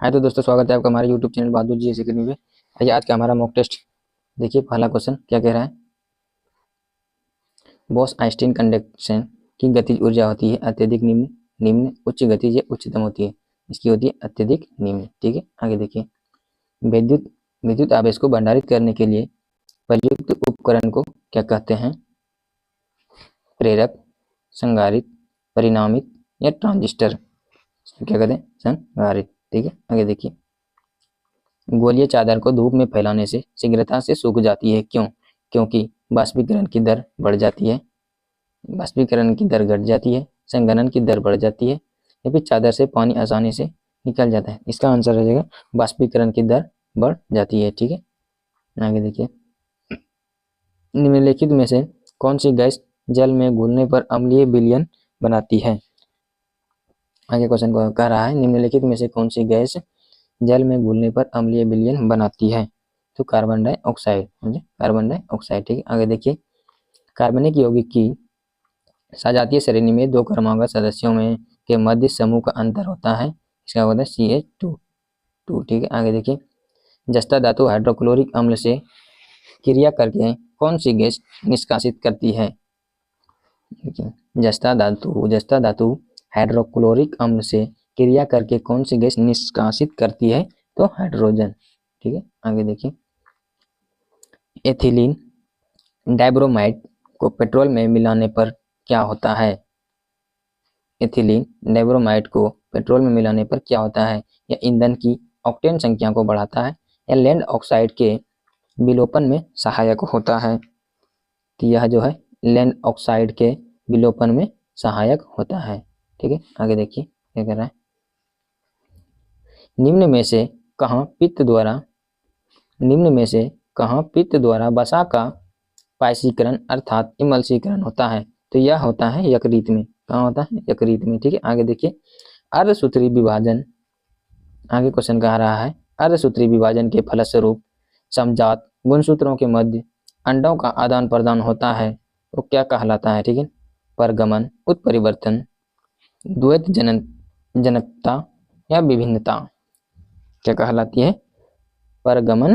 हाय तो दोस्तों, स्वागत है आपका हमारे YouTube channel Bahadur ji academy में। आइए आज का हमारा मॉक टेस्ट देखिए। पहला क्वेश्चन क्या कह रहा है। बॉस आइंस्टीन कंडक्शन की गतिज ऊर्जा होती है अत्यधिक निम्न, निम्न, उच्च गतिज या उच्चतम होती है। इसकी होती है अत्यधिक निम्न। ठीक है, आगे देखिए। विद्युत विद्युत आवेश को भंडारित करने के लिए प्रयुक्त उपकरण को क्या कहते हैं। प्रेरक, संधारित्र, परिनामित या ट्रांजिस्टर। क्या कहते हैं, संधारित्र। ठीक है, आगे देखिए। गोलीय चादर को धूप में फैलाने से शीघ्रता से सूख जाती है, क्यों। क्योंकि बाष्पीकरण की दर बढ़ जाती है, बाष्पीकरण की दर घट जाती है, संघनन की दर बढ़ जाती है, या फिर चादर से पानी आसानी से निकल जाता है। इसका आंसर हो जाएगा बाष्पीकरण की दर बढ़ जाती है। ठीक है, आगे देखिए। निम्नलिखित में से कौन सी गैस जल में घुलने पर अम्लीय विलयन बनाती है। आगे क्वेश्चन को कह रहा है, निम्नलिखित में से कौन सी गैस जल में घुलने पर अम्लीय विलयन बनाती है। तो कार्बन डाइऑक्साइड, कार्बन डाइऑक्साइड। ठीक है, आगे देखिए। कार्बनिक यौगिक की सजातीय श्रेणी में दो क्रमांक सदस्यों में के मध्य समूह का अंतर होता है। इसका होता है CH2। ठीक है, आगे देखिए। जस्ता धातु हाइड्रोक्लोरिक अम्ल से क्रिया करके कौन सी गैस निष्कासित करती है। जस्ता धातु हाइड्रोक्लोरिक अम्ल से क्रिया करके कौन सी गैस निष्कासित करती है। तो हाइड्रोजन। ठीक है, आगे देखिए। एथिलीन डाइब्रोमाइड को पेट्रोल में मिलाने पर क्या होता है। एथिलीन डाइब्रोमाइड को पेट्रोल में मिलाने पर क्या होता है। या ईंधन की ऑक्टेन संख्या को बढ़ाता है, या लैंड ऑक्साइड के विलोपन में सहायक होता है। तो यह जो है लैंड ऑक्साइड के विलोपन में सहायक होता है। ठीक है, आगे देखिए क्या कर रहा है। निम्न में से कहाँ पित्त द्वारा वसा का पायसीकरण अर्थात इमल्सीकरण होता है। तो यह होता है यकृत में। कहाँ होता है, यकृत में। ठीक है, आगे देखिए। अर्धसूत्री विभाजन, आगे क्वेश्चन कह रहा है, अर्धसूत्री विभाजन के फलस्वरूप समजात गुणसूत्रों के मध्य अंडों का आदान प्रदान होता है, वो क्या कहलाता है। ठीक है, परगमन, उत्परिवर्तन, द्वैत जनकता या विभिन्नता। क्या कहलाती है, परगमन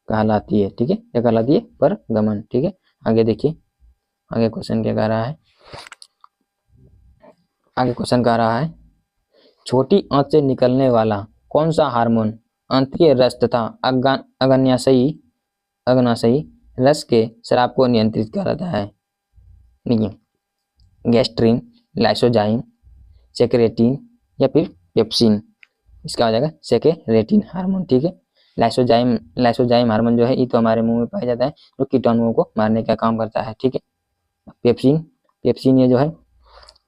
कहलाती है। ठीक है, क्या कहलाती है, परगमन। ठीक है, आगे देखिए। आगे क्वेश्चन क्या कह रहा है। आगे क्वेश्चन कह रहा है, छोटी आंत से निकलने वाला कौन सा हार्मोन आंतरिक रस तथा अग्नाशयी रस के स्राव को नियंत्रित करता है। देखिए, गैस्ट्रिन, लाइसोजाइम, सेक्रेटिन या फिर पेप्सिन। इसका हो जाएगा सेक्रेटिन हार्मोन। ठीक है, लाइसोजाइम हार्मोन जो है ये तो हमारे मुंह में पाया जाता है, जो कीटाणुओं को मारने का काम करता है। ठीक है, पेप्सिन ये जो है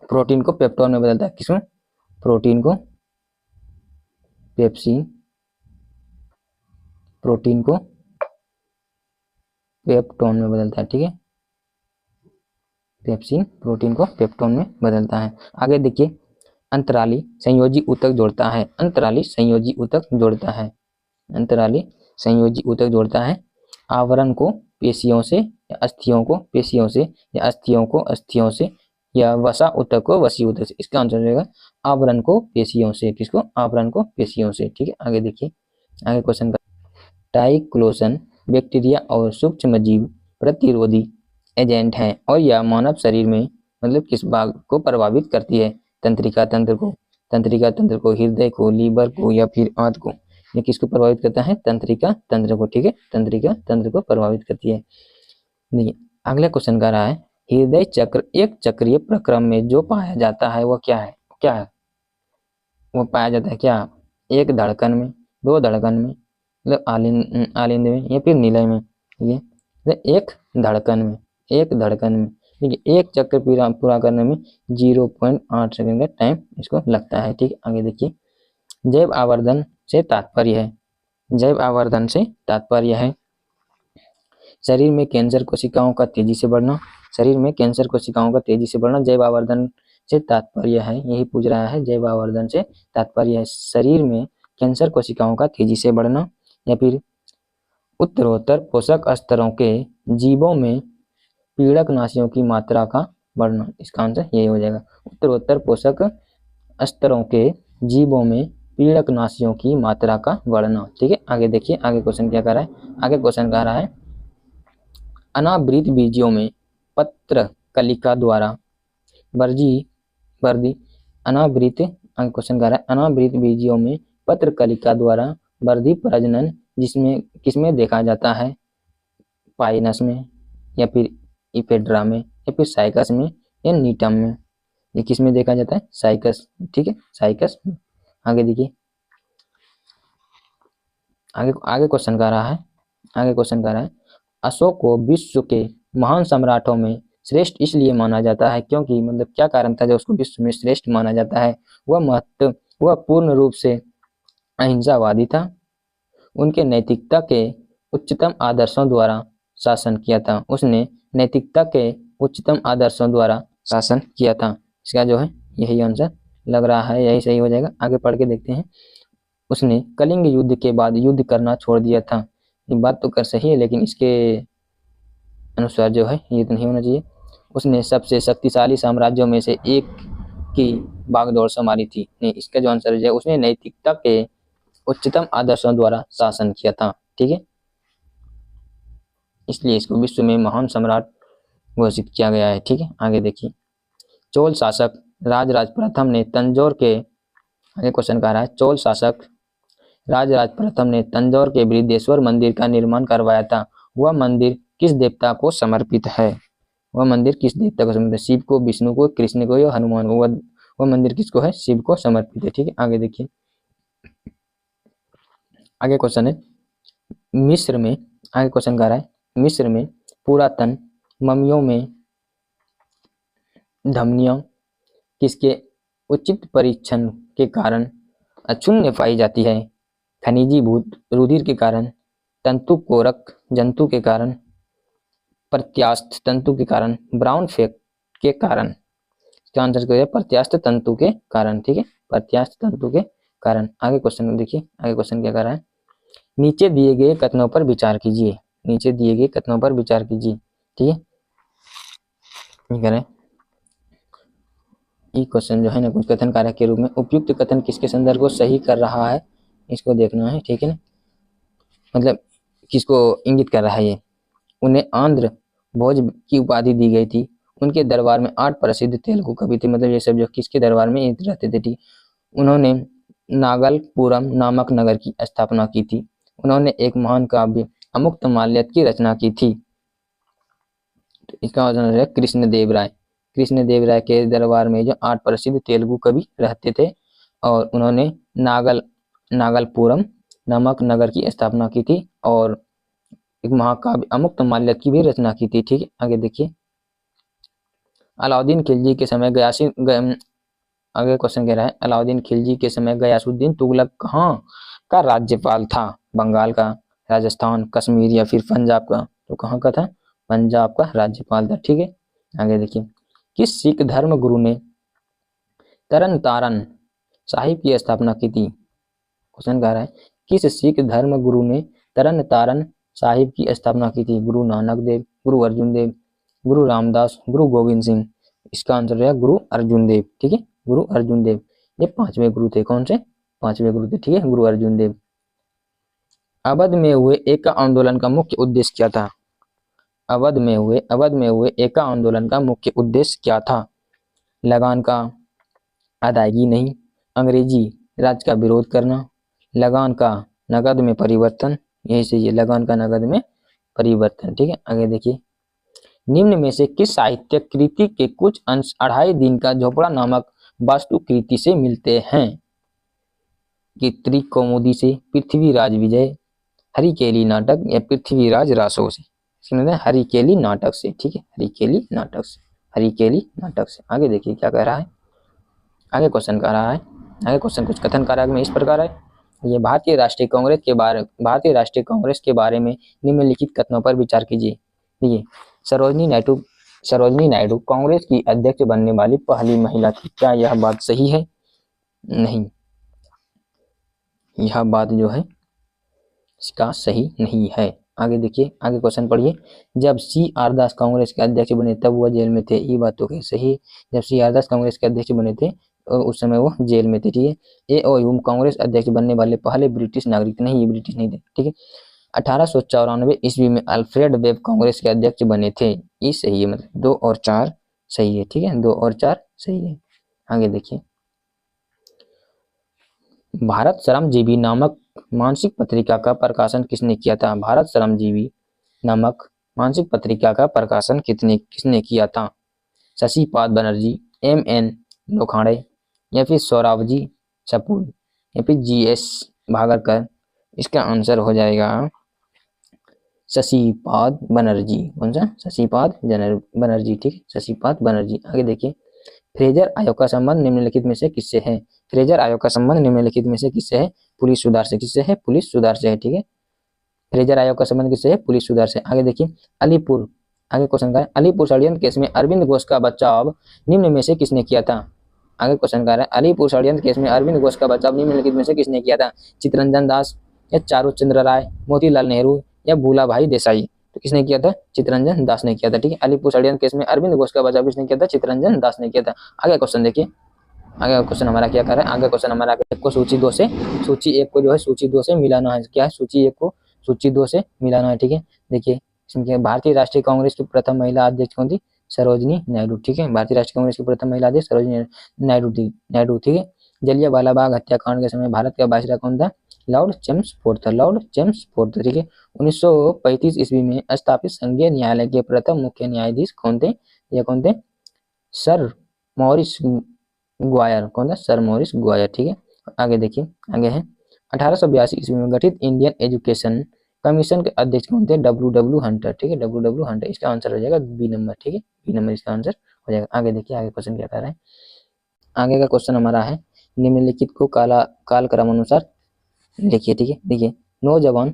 प्रोटीन को पेप्टोन में बदलता है। किसमें, प्रोटीन को पेप्टोन में बदलता है। ठीक है, पेप्सिन प्रोटीन को पेप्टोन में बदलता है। आगे देखिए। अंतराली संयोजी ऊतक जोड़ता है, अंतराली संयोजी ऊतक जोड़ता है आवरण को पेशियों से या अस्थियों को अस्थियों से या वसा ऊतक को वसी ऊतक से। इसका आंसर रहेगा आवरण को पेशियों से। किसको, आवरण को पेशियों से। ठीक है, आगे देखिए। आगे क्वेश्चन का, टाइक्लोसन बैक्टीरिया और सूक्ष्मजीव प्रतिरोधी एजेंट है और यह मानव शरीर में मतलब किस भाग को प्रभावित करती है। तंत्रिका तंत्र को, हृदय को, लीवर को या फिर आंत को। ये किसको प्रभावित करता है, तंत्रिका तंत्र को। ठीक है, तंत्रिका तंत्र को प्रभावित करती है। नहीं, अगला क्वेश्चन कह रहा है, हृदय चक्र एक चक्रीय प्रक्रम में जो पाया जाता है वह क्या है। वो पाया जाता है क्या, एक धड़कन में, दो धड़कन में, मतलब आलिंद में या फिर निलय में। ठीक है, एक धड़कन में। देखिए, एक चक्र पूरा करने में 0.8 सेकंड का टाइम इसको लगता है। ठीक है, आगे देखिए। जैव आवर्धन से तात्पर्य है शरीर में कैंसर कोशिकाओं का तेजी से बढ़ना। जैव आवर्धन से तात्पर्य है, यही पूछ रहा है, जैव आवर्धन से तात्पर्य है शरीर में कैंसर कोशिकाओं का तेजी से बढ़ना, या फिर उत्तरोत्तर पोषक स्तरों के जीवों में पीड़कनाशियों की मात्रा का बढ़ना। इसका आंसर यही हो जाएगा, उत्तरोत्तर पोषक स्तरों के जीवों में पीड़कनाशियों की मात्रा का वर्णन। ठीक है, आगे देखिए आगे क्वेश्चन क्या कर रहा है। आगे क्वेश्चन कह रहा है अनावृत बीजों में पत्र कलिका द्वारा वर्दी अनावृत आगे क्वेश्चन कह रहा है अनावृत बीजों में पत्र कलिका द्वारा वर्दी प्रजनन जिसमें किसमें देखा जाता है, पाइनस में या फिर इपेड्रा में या फिर साइकस में या नीटम में। ये किस में देखा जाता है, साइकस। ठीक है, साइकस। आगे देखिए आगे क्वेश्चन कर रहा है। आगे क्वेश्चन कर रहा है अशोक को विश्व के महान सम्राटों में श्रेष्ठ इसलिए माना जाता है क्योंकि मतलब क्या कारण था जो उसको विश्व में श्रेष्ठ माना जाता है। वह पूर्ण रूप से अहिंसावादी था। उनके नैतिकता के उच्चतम आदर्शों द्वारा शासन किया था। उसने नैतिकता के उच्चतम आदर्शों द्वारा शासन किया था। इसका जो है यही आंसर लग रहा है, यही सही हो जाएगा। आगे पढ़ के देखते हैं। उसने कलिंग युद्ध के बाद युद्ध करना छोड़ दिया था। ये बात तो कर सही है लेकिन इसके अनुसार जो है ये तो नहीं होना चाहिए। उसने सबसे शक्तिशाली साम्राज्यों में से एक की बागडोर संभाली थी। नहीं, इसका जो आंसर है उसने नैतिकता के उच्चतम आदर्शों द्वारा शासन किया था। ठीक है, इसलिए इसको विश्व में महान सम्राट घोषित किया गया है। ठीक है, आगे देखिए चोल शासक राजराज प्रथम ने तंजौर के आगे क्वेश्चन कह रहा है चोल शासक राजराज प्रथम ने तंजौर के बृहदेश्वर मंदिर का निर्माण करवाया था। वह मंदिर किस देवता को समर्पित है? वह मंदिर किस देवता को समर्पित है? शिव को, विष्णु को, कृष्ण को या हनुमान को? वह मंदिर किसको है? शिव को समर्पित है। ठीक है, आगे देखिए आगे क्वेश्चन है मिस्र में आगे क्वेश्चन कह रहा है मिस्र में पुरातन ममियों में धमनियों किसके उचित परीक्षण के कारण अक्षुण्ण पाई जाती है? खनिजीभूत रुधिर के कारण, तंतु कोरक जंतु के कारण, प्रत्यास्थ तंतु के कारण, ब्राउन फैट के कारण। इसका आंसर क्या है? प्रत्यास्थ तंतु के कारण। ठीक है, प्रत्यास्थ तंतु के कारण। आगे क्वेश्चन देखिए आगे क्वेश्चन क्या कर रहा है नीचे दिए गए कथनों पर विचार कीजिए। नीचे दिए गए कथनों पर विचार कीजिए। ठीक है, ये कह रहे हैं ये क्वेश्चन जो है ना कुछ कथन कारक के रूप में उपयुक्त कथन किसके संदर्भ को सही कर रहा है इसको देखना है। ठीक है ना, मतलब किसको इंगित कर रहा है ये। उन्हें आंध्र भोज की उपाधि दी गई थी। उनके दरबार में 8 प्रसिद्ध तेलुगु कवि थे। मतलब ये सब जो किसके दरबार में रहते थे। ठीक, उन्होंने नागलपुरम नामक नगर की स्थापना की थी। उन्होंने एक महान काव्य अमुक्तमाल्यद की रचना की थी। तो इसका आंसर है कृष्णदेव राय। कृष्णदेव राय के दरबार में जो 8 प्रसिद्ध तेलुगु कवि रहते थे और उन्होंने नागलपुरम नामक नगर की स्थापना की थी और एक महाकाव्य अमुक्तमाल्यद की भी रचना की थी। ठीक है, आगे देखिए अलाउद्दीन खिलजी के समय आगे क्वेश्चन कह रहा है अलाउद्दीन खिलजी के समय गयासुद्दीन तुगलक कहाँ का राज्यपाल था? बंगाल का, राजस्थान, कश्मीर या फिर पंजाब का? तो कहाँ का था? पंजाब का राज्यपाल था। ठीक है, आगे देखिए किस सिख धर्म गुरु ने तरन तारन साहिब की स्थापना की थी? क्वेश्चन कह रहा है किस सिख धर्म गुरु ने तरन तारन साहिब की स्थापना की थी? गुरु नानक देव, गुरु अर्जुन देव, गुरु रामदास, गुरु गोविंद सिंह। इसका आंसर है गुरु अर्जुन देव। ठीक है, गुरु अर्जुन देव। ये 5वें गुरु थे। कौन से? 5वें गुरु थे। ठीक है, गुरु अर्जुन देव। अवध में हुए एका आंदोलन का मुख्य उद्देश्य क्या था? अवध में हुए एका आंदोलन का मुख्य उद्देश्य क्या था? लगान का अदायगी नहीं, अंग्रेजी राज का विरोध करना, लगान का नगद में परिवर्तन। यही से ये लगान का नगद में परिवर्तन। ठीक है, आगे देखिए निम्न में से किस साहित्यिक कृति के कुछ अंश 2.5 दिन का झोपड़ा नामक वास्तुकृति से मिलते हैं? कि त्रिकौमुदी से, पृथ्वीराज विजय, हरिकेली नाटक या पृथ्वीराज रासो से? हरिकेली नाटक से। ठीक है, हरिकेली नाटक से, हरिकेली नाटक से। आगे देखिए क्या कह रहा है। आगे क्वेश्चन कह रहा है आगे क्वेश्चन कुछ कथन कारक में इस प्रकार है ये भारतीय राष्ट्रीय कांग्रेस के बारे में निम्नलिखित कथनों पर विचार कीजिए। देखिए सरोजिनी नायडू कांग्रेस की अध्यक्ष बनने वाली पहली महिला थी। क्या यह बात सही है? नहीं, यह बात जो है इसका सही नहीं है। आगे देखिए आगे क्वेश्चन पढ़िए जब CR दास कांग्रेस के अध्यक्ष बने तब वह जेल में थे। ये बात तो कहीं सही है। जब CR दास कांग्रेस के अध्यक्ष बने थे उस समय वो जेल में थे, ठीक है। ए ओ ह्यूम कांग्रेस अध्यक्ष बनने वाले पहले ब्रिटिश नागरिक, नहीं ये ब्रिटिश नहीं थे, ठीक है। 1894 ईस्वी में अल्फ्रेड वेब कांग्रेस के अध्यक्ष बने थे, ये सही है, मतलब 2 और 4 सही है, ठीक है, 2 और 4 सही है। आगे देखिए, भारत श्रमजीवी नामक मासिक पत्रिका का प्रकाशन किसने किया था? भारत श्रमजीवी नामक मासिक पत्रिका का प्रकाशन किसने किया था? शशिपाद बनर्जी, M.N. लोखांडे, या फिर सोराबजी सपूल, या फिर G.S. भागरकर। इसका आंसर हो जाएगा शशिपाद बनर्जी। कौन सा? शशिपाद बनर्जी, ठीक है, शशिपाद बनर्जी। आगे देखिए, फ्रेजर आयोग का संबंध निम्नलिखित में से किससे है? फ्रेजर आयोग का संबंध निम्नलिखित में से किससे है? पुलिस सुधार से। किससे है? पुलिस सुधार से है, ठीक है। फ्रेजर आयोग का संबंध किससे है? पुलिस सुधार से। आगे देखिए, अलीपुर, आगे क्वेश्चन का है, अलीपुर षड्यंत्र केस में अरविंद घोष का बचाव निम्न में से किसने किया था? आगे क्वेश्चन का है, अलीपुर षड्यंत्र केस में अरविंद घोष का बचाव निम्नलिखित में से किसने किया था? चित्तरंजन दास, या चारू चंद्र राय, मोतीलाल नेहरू, या भूला भाई देसाई। तो किसने किया था? चित्तरंजन दास ने किया था, ठीक है। अलीपुर षड्यंत्र केस में अरविंद घोष का बचाव किसने किया था? चित्तरंजन दास ने किया था। आगे क्वेश्चन देखिए, आगे क्वेश्चन हमारा क्या कर रहा है? आगे क्वेश्चन हमारा को सूची 2 से सूची 1 को जो है सूची 2 से मिलाना है। क्या है? सूची 1 को सूची 2 से मिलाना है, ठीक है। देखिए, इसमें भारतीय राष्ट्रीय कांग्रेस की प्रथम महिला अध्यक्ष कौन थी? सरोजिनी नायडू, ठीक है। भारतीय राष्ट्रीय कांग्रेस की प्रथम महिला अध्यक्ष सरोजिनी नायडू, ठीक है। जलियांवाला बाग हत्याकांड के समय भारत का वायसराय कौन था? लॉर्ड चेम्सफोर्ड था, लॉर्ड चेम्सफोर्ड, ठीक है। 1935 ईस्वी में स्थापित संघीय न्यायालय के प्रथम मुख्य न्यायाधीश कौन थे? ये कौन थे? Sir Morris Gwyer. कौन था? सर मॉरिस ग्वायर, ठीक है। आगे देखिए, आगे है 1882 ईस्वी में गठित इंडियन एजुकेशन कमीशन के अध्यक्ष कौन थे? W.W. हंटर, ठीक है, W.W. हंटर। इसका आंसर हो जाएगा बी नंबर, ठीक है, बी नंबर इसका आंसर हो जाएगा। आगे देखिए, आगे क्वेश्चन क्या कर रहा है? आगे का क्वेश्चन हमारा है, निम्नलिखित को कालक्रम अनुसार लिखिए, ठीक है। देखिए, नौजवान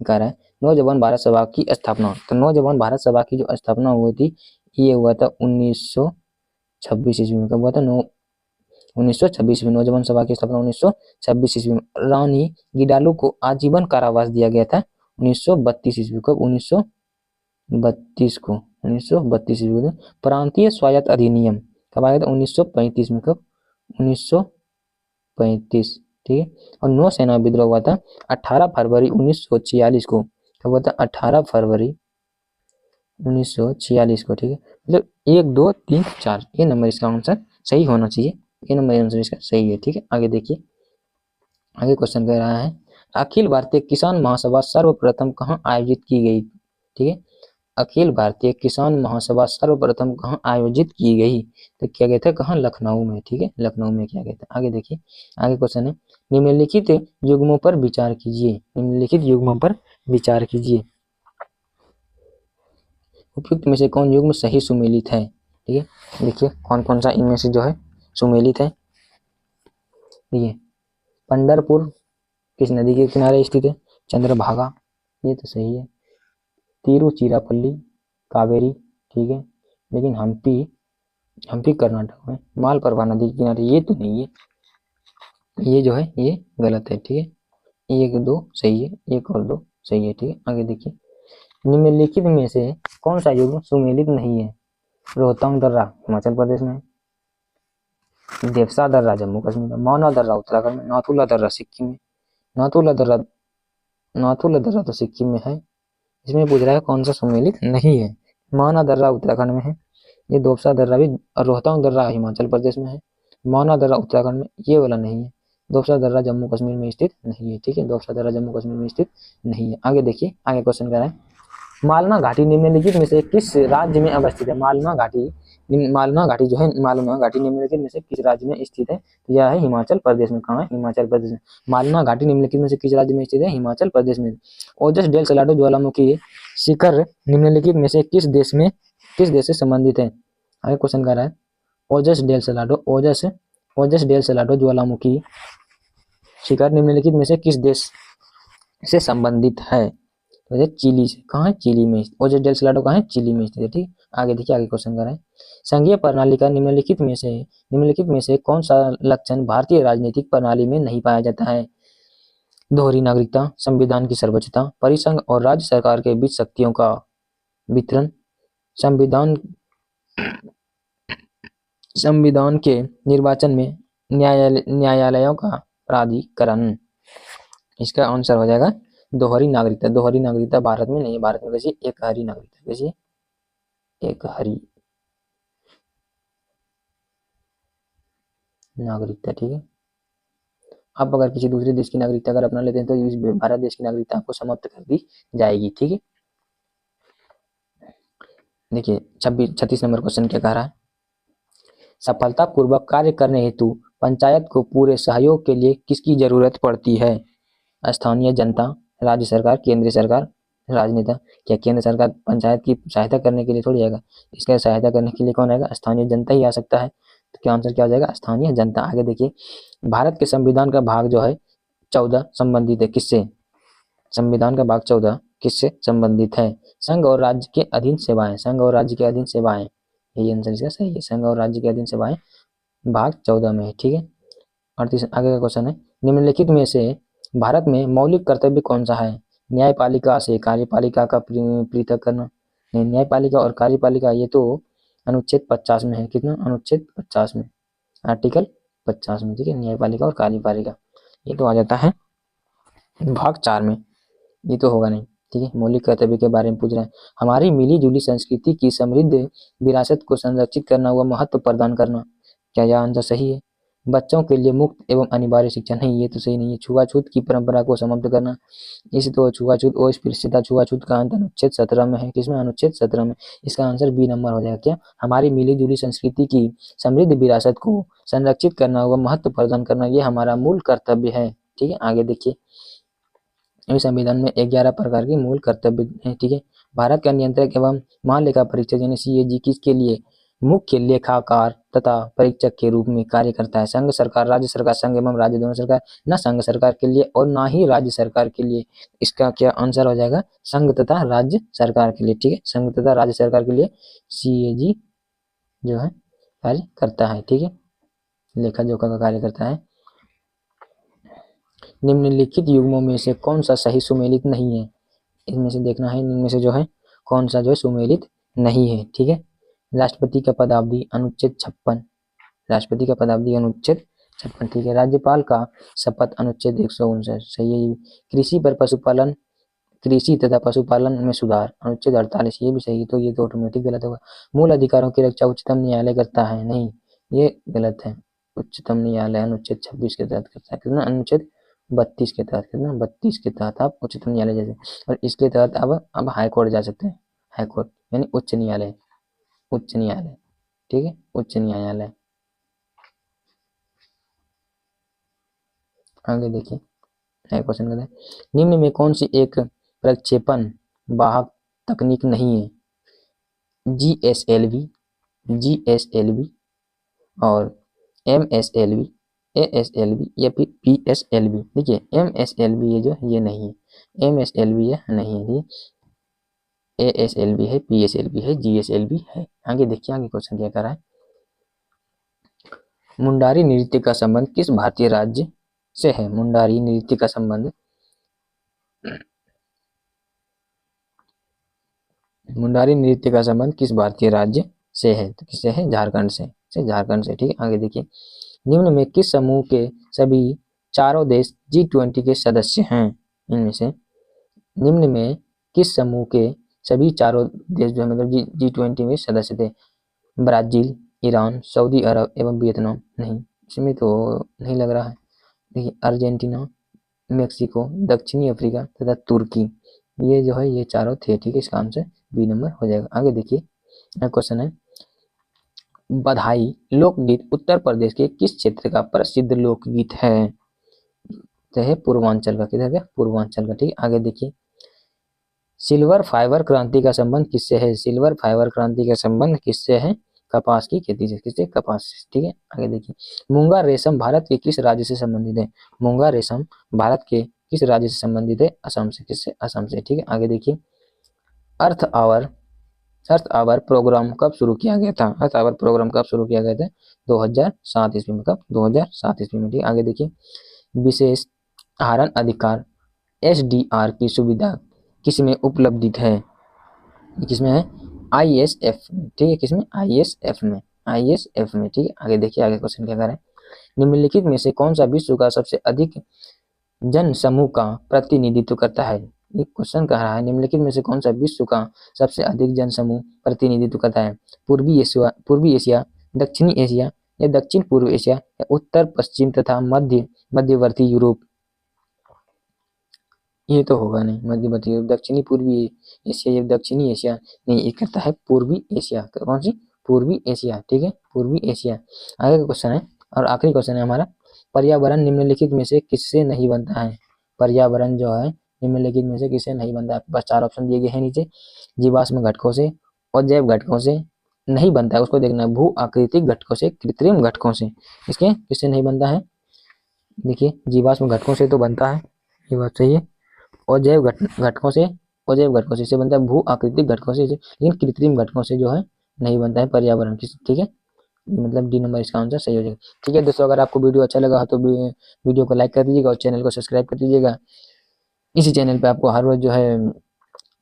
कह रहा है, नौजवान भारत सभा की स्थापना। तो नौजवान भारत सभा की जो स्थापना हुई थी, ये हुआ था 1926 ईस्वी में। कब हुआ था? 1926 में नौजवान सभा की स्थापना 1926 ईस्वी में। रानी गिडालू को आजीवन कारावास दिया गया था 1932 ईस्वी को। 1932 को, 1932 ईस्वी को। प्रांतीय स्वायत्त अधिनियम कब आया था? 1935 में। कब? 1935, ठीक है। और नौसेना विद्रोह हुआ था 18 फरवरी 1946 को। कब हुआ था? 18 फरवरी 1946 को, ठीक है। मतलब 1 2 3 4 ये नंबर इसका आंसर सही होना चाहिए, ये नंबर आंसर इसका सही है, ठीक है। आगे देखिए, आगे क्वेश्चन कह रहा है, अखिल भारतीय किसान महासभा सर्वप्रथम कहाँ आयोजित की गई? ठीक है, अखिल भारतीय किसान महासभा सर्वप्रथम कहाँ आयोजित की गई? तो क्या गया था? कहाँ? लखनऊ में, ठीक है, लखनऊ में किया गया था। आगे देखिए, आगे क्वेश्चन है, निम्नलिखित युग्मों पर विचार कीजिए, निम्नलिखित युग्मों पर विचार कीजिए, उपयुक्त में से कौन युग्म सही सुमेलित है? ठीक है, देखिए कौन कौन सा इनमें से जो है सुमेलित है। देखिए, पंढरपुर किस नदी के किनारे स्थित है? चंद्रभागा, ये तो सही है। तिरुचिरापल्ली कावेरी, ठीक है। लेकिन हम्पी कर्नाटक में। मालप्रभा नदी के किनारे, ये तो नहीं है, ये जो है ये गलत है, ठीक है। 1 2 सही है, 1 और 2 सही है, ठीक है। आगे देखिए, निम्नलिखित में से कौन सा युग्म सुमेलित नहीं है? रोहतांग दर्रा हिमाचल प्रदेश में, देवसा दर्रा जम्मू कश्मीर में, मौना दर्रा उत्तराखंड में, नाथुला दर्रा सिक्किम में। नाथुला दर्रा तो सिक्किम में है। इसमें पूछ रहा है कौन सा सुमेलित नहीं है। मौना दर्रा उत्तराखंड में है, ये दोपसा दर्रा भी, रोहतांग दर्रा हिमाचल प्रदेश में है, मौना दर्रा उत्तराखंड में, ये वाला नहीं है। दोपसा दर्रा जम्मू कश्मीर में स्थित नहीं है, ठीक है, दोपसा दर्रा जम्मू कश्मीर में स्थित नहीं है। आगे देखिए, आगे क्वेश्चन क्या है, मालना घाटी निम्नलिखित में से किस राज्य में अवस्थित है? मालना घाटी जो है, मालना घाटी निम्नलिखित में से किस राज्य में स्थित है? तो यह है हिमाचल प्रदेश में। कहाँ है? हिमाचल प्रदेश में। मालना घाटी निम्नलिखित में से किस राज्य में स्थित है? हिमाचल प्रदेश में। ओजस डेल सलाडो ज्वालामुखी शिखर निम्नलिखित में से किस देश से संबंधित है? आगे क्वेश्चन कर रहा है, ओजस डेल सलाडो ज्वालामुखी शिखर निम्नलिखित में से किस देश से संबंधित है? तो ये चिली से। कहाँ है? चिली में। ओजस डेल सलाडो कहाँ है? चिली में स्थित है, ठीक। आगे देखिए, आगे क्वेश्चन कर रहे हैं, संघीय प्रणाली का निम्नलिखित में से कौन सा लक्षण भारतीय राजनीतिक प्रणाली में नहीं पाया जाता है? दोहरी नागरिकता, संविधान की सर्वोच्चता, परिसंघ और राज्य सरकार के बीच शक्तियों का वितरण, संविधान के निर्वाचन में न्यायालयों का प्राधिकरण। इसका आंसर हो जाएगा दोहरी नागरिकता। दोहरी नागरिकता भारत में नहीं है, भारत में कैसी एक हरी नागरिकता, कैसी एक हरी नागरिकता, ठीक है। आप अगर किसी दूसरे देश की नागरिकता अगर अपना लेते हैं तो इस भारत देश की नागरिकता आपको समाप्त कर दी जाएगी, ठीक है। देखिए 36 नंबर क्वेश्चन क्या कह रहा है, सफलतापूर्वक कार्य करने हेतु पंचायत को पूरे सहयोग के लिए किसकी जरूरत पड़ती है? स्थानीय जनता, राज्य सरकार, केंद्र सरकार, राजनेता। क्या केंद्र सरकार पंचायत की सहायता करने के लिए थोड़ी आएगा, इसका सहायता करने के लिए कौन आएगा? स्थानीय जनता ही आ सकता है। तो क्या आंसर क्या हो जाएगा? स्थानीय जनता। आगे देखिए, भारत के संविधान का भाग जो है 14 संबंधित है किससे? संविधान का भाग 14 किससे संबंधित है? संघ और राज्य के अधीन सेवाएं। संघ और राज्य के अधीन सेवाएं, यही आंसर इसका सही है। संघ और राज्य के अधीन सेवाएं भाग 14 में है, ठीक है। 38 आगे का क्वेश्चन है, निम्नलिखित में से भारत में मौलिक कर्तव्य कौन सा है? न्यायपालिका से कार्यपालिका का पृथक करना। नहीं, न्यायपालिका और कार्यपालिका ये तो अनुच्छेद 50 में है। कितना? अनुच्छेद 50 में, आर्टिकल 50 में, ठीक है। न्यायपालिका और कार्यपालिका ये तो आ जाता है भाग 4 में, ये तो होगा नहीं, ठीक है। मौलिक कर्तव्य के बारे में पूछ रहा है, हमारी मिली जुली संस्कृति की समृद्ध विरासत को संरक्षित करना व महत्व प्रदान करना। क्या यह आंसर सही है? बच्चों के लिए मुफ्त एवं अनिवार्य शिक्षा। नहीं, ये तो सही नहीं है। छुआछूत की परंपरा को समाप्त करना, इसे तो छुआछूत और स्पृश्यता छुआछूत का अंत अनुच्छेद 17 में है। किसमें? अनुच्छेद 17 में। इसका आंसर बी नंबर हो जाएगा। क्या? हमारी मिली जुली संस्कृति की समृद्ध विरासत को संरक्षित करना व महत्व प्रदान करना, ये हमारा मूल कर्तव्य है, ठीक है। आगे देखिए, इस संविधान में 11 प्रकार के मूल कर्तव्य हैं, ठीक है। भारत का नियंत्रक एवं महालेखा परीक्षक यानी सीएजी किसके लिए मुख्य लेखाकार तथा परीक्षक के रूप में कार्य करता है? संघ सरकार, राज्य सरकार, संघ एवं राज्य दोनों सरकार, न संघ सरकार के लिए और ना ही राज्य सरकार के लिए। इसका क्या आंसर हो जाएगा? संघ तथा राज्य सरकार के लिए, ठीक है। संघ तथा राज्य सरकार के लिए सीएजी जो है कार्य करता है, ठीक है, लेखा जोखा का कार्य करता है। निम्नलिखित युग्मों में से कौन सा सही सुमेलित नहीं है? इनमें से देखना है, इनमें से जो है कौन सा जो है सुमेलित नहीं है, ठीक है। राष्ट्रपति का पदावधि अनुच्छेद 56, राष्ट्रपति का पदावधि अनुच्छेद 56, ठीक है। राज्यपाल का शपथ अनुच्छेद 159, सही है। कृषि पर पशुपालन, कृषि तथा पशुपालन में सुधार अनुच्छेद 48, ये भी सही है। तो ये तो ऑटोमेटिक गलत होगा। मूल अधिकारों की रक्षा उच्चतम न्यायालय करता है। नहीं, ये गलत है। उच्चतम न्यायालय अनुच्छेद 26 के तहत करता है। कितना? अनुच्छेद 32 के तहत। कितना? 32 के तहत आप उच्चतम न्यायालय जैसे, और इसके तहत अब हाई कोर्ट जा सकते हैं। हाई कोर्ट यानी उच्च न्यायालय, उच्च न्यायालय, ठीक है, उच्च न्यायालय। आगे देखिए, क्वेश्चन कहते हैं, निम्न में कौन सी एक प्रक्षेपण वाहक तकनीक नहीं है? जीएसएलवी, जीएसएलवी और एमएसएलवी, एएसएलवी या फिर पीएसएलवी। देखिए एमएसएलवी ये जो ये नहीं है, एमएसएलवी ये नहीं है, एएसएलवी है, पीएसएलवी है, जीएसएलवी है। आगे देखिए, आगे क्वेश्चन क्या कर रहा है, मुंडारी नृत्य का संबंध किस भारतीय राज्य से है? मुंडारी नृत्य का संबंध, मुंडारी नृत्य का संबंध किस भारतीय राज्य से है? तो किससे है? झारखंड से झारखंड से, ठीक है। आगे देखिए, निम्न में किस समूह के सभी चारों देश G20 के सदस्य हैं? इनमें से निम्न में किस समूह के सभी चारों देश जो है मतलब G20 में सदस्य थे? ब्राजील, ईरान, सऊदी अरब एवं वियतनाम। नहीं, इसमें तो नहीं लग रहा है। देखिए अर्जेंटीना, मेक्सिको, दक्षिणी अफ्रीका तथा तुर्की, ये जो है ये चारों थे, ठीक है। इसका आंसर बी नंबर हो जाएगा। आगे देखिए, क्वेश्चन है, बधाई लोकगीत उत्तर प्रदेश के किस क्षेत्र का प्रसिद्ध लोकगीत है? तो है पूर्वांचल का। किधर का? पूर्वांचल का, ठीक है। आगे देखिए, सिल्वर फाइबर क्रांति का संबंध किससे है? सिल्वर फाइबर क्रांति का संबंध किससे है? कपास की खेती से। किससे? कपास से, ठीक है। आगे देखिए, मूंगा रेशम भारत के किस राज्य से संबंधित है? मूंगा रेशम भारत के किस राज्य से संबंधित है? असम से। किससे? असम से, ठीक है। आगे देखिए, अर्थ आवर, अर्थ आवर प्रोग्राम कब शुरू किया गया था? अर्थ आवर प्रोग्राम कब शुरू किया गया था? 2007 ईस्वी में। कब? 2007 ईस्वी में, ठीक है। आगे देखिए, विशेष आहरण अधिकार SDR की सुविधा किसमें उपलब्ध है? किसमें है? ISF, ठीक है। किसमें? ISF में। ISF में, ठीक है। आगे देखिए, आगे क्वेश्चन क्या कर रहे हैं। निम्नलिखित में से कौन सा विश्व का सबसे अधिक जन समूह का प्रतिनिधित्व करता है। ये क्वेश्चन कह रहा है निम्नलिखित में से कौन सा विश्व का सबसे अधिक जन समूह प्रतिनिधित्व करता है। पूर्वी एशिया, दक्षिणी एशिया या दक्षिण पूर्व एशिया या उत्तर पश्चिम तथा मध्यवर्ती यूरोप। ये तो होगा नहीं, मध्यवर्ती यूरोप, दक्षिणी पूर्वी एशिया या दक्षिणी एशिया नहीं, ये करता है पूर्वी एशिया। कौन सी? पूर्वी एशिया, ठीक है, पूर्वी एशिया। आगे का क्वेश्चन है और आखिरी क्वेश्चन है हमारा, पर्यावरण निम्नलिखित में से किससे नहीं बनता है। पर्यावरण जो है निम्नलिखित में से किससे नहीं बनता है। बस 4 ऑप्शन दिए गए हैं नीचे। जीवाश्म घटकों से, अजैव घटकों से नहीं बनता है, उसको देखना है। भू आकृतिक घटकों से, कृत्रिम घटकों से। इसके किससे नहीं बनता है, देखिए जीवाश्म घटकों से तो बनता है, ये बात सही है। घटकों से, अजैव घटकों से इससे बनता है। भू आकृतिक घटकों से, लेकिन कृत्रिम घटकों से जो है नहीं बनता है पर्यावरण की, ठीक है। मतलब डी नंबर इसका आंसर सही हो जाएगा। ठीक है दोस्तों, अगर आपको वीडियो अच्छा लगा हो तो वीडियो को लाइक कर दीजिएगा और चैनल को सब्सक्राइब कर दीजिएगा। इसी चैनल पे आपको हर रोज जो है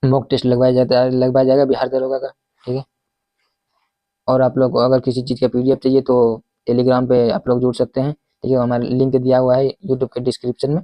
मॉक टेस्ट लगवाया जाएगा बिहार दरोगा का, ठीक है। और आप लोग को अगर किसी चीज़ का PDF चाहिए तो टेलीग्राम पे आप लोग जुड़ सकते हैं, ठीक है। हमारा लिंक दिया हुआ है यूट्यूब के डिस्क्रिप्शन में।